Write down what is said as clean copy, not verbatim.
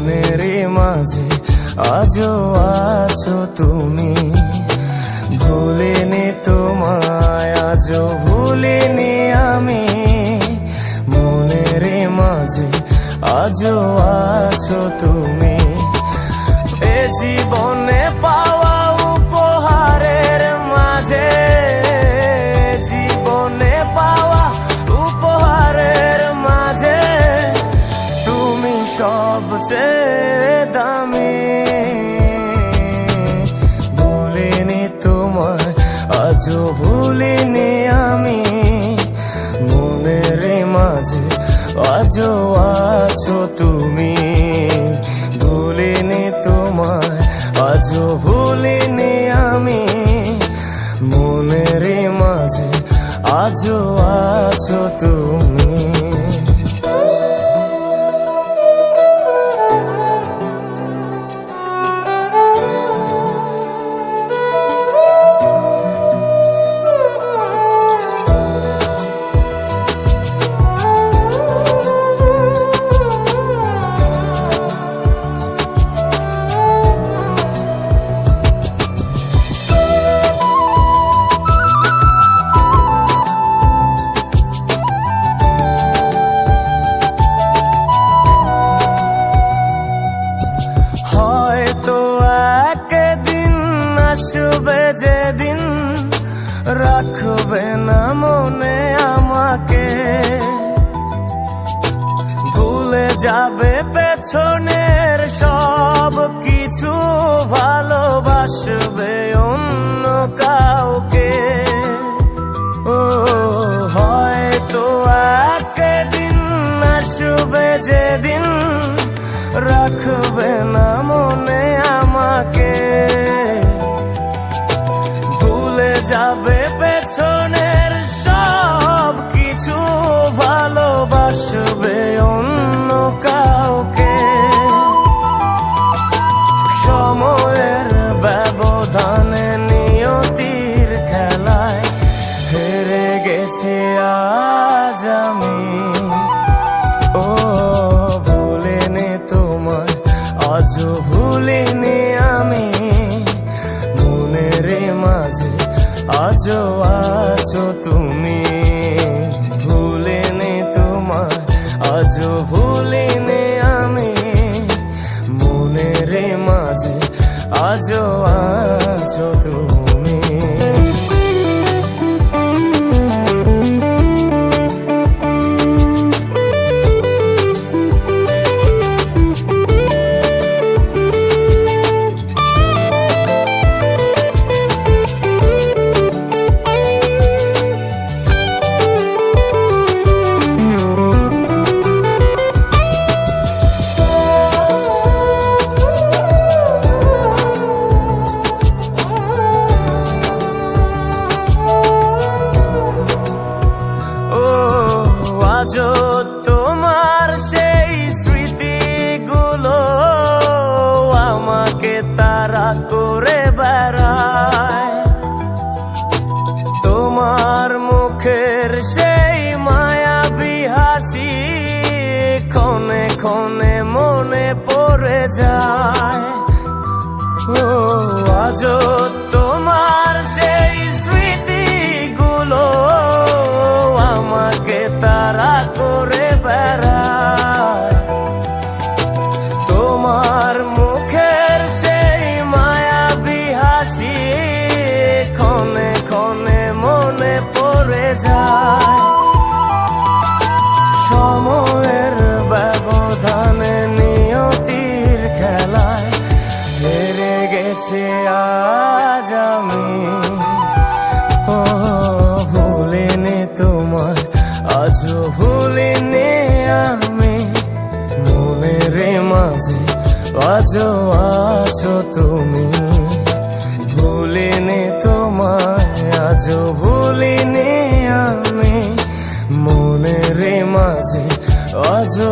মনের মাঝে আজও আছো তুমি, ভুলিনি তোমায় আজও ভুলিনি আমি, মনের মাঝে আজও আছো তুমি। এ জীবনে পাওয়া উপহারের মাঝে, জীবনে পাওয়া উপহারের মাঝে তুমি সবচেয়ে দামি। ভুলিনি তোমায় আজও ভুলিনি আমি, মনের মাঝে আজও আছো তুমি, ভুলিনি তোমায় আজও ভুলিনি আমি, মনের মাঝে আজও আছো তুমি। আসবে যেদিন রাখবে না মনে আমাকে, ভুলে যাবে পেছনের সব কিছু, ভালোবাসবে অন্য কাউকে। ও হয়তো একদিন আসবে যেদিন রাখবে না মনে আমাকে, যাবে পেছনের সব কিছু, ভালোবাসবে অন্য কাউকে। সময়ের ব্যবধানে নিয়তির খেলায় হেরে গেছি আজ আমি। ও ভুলিনি তোমায় আজও ভুলিনি আমি, মনের মাঝে আজও আছো তুমি, ভুলিনি তোমায় আজও ভুলিনি আমি, মনের মাঝে আজও আছো তুমি। আজও তোমার সেই স্মৃতিগুলো আমাকে তাড়া করে বেড়ায়, তোমার মুখের সেই মায়াবী হাসি ক্ষণে ক্ষণে মনে পড়ে যায়। ও আজও তোমার সেই স্মৃতিগুলো আমাকে তাড়া করে বেড়ায়, তোমার মুখের সেই মায়াবী হাসি ক্ষণে ক্ষণে মনে পড়ে যায়। সময়ের ব্যবধানে নিয়তির খেলায় হেরে গেছে আজ আমি। ও ভুলিনি তোমায় আজও ভুলিনি আমি, মনের মাঝে আজও আছো তুমি, ভুলিনি তোমায় আজও ভুলিনি আমি, মনের মাঝে আজও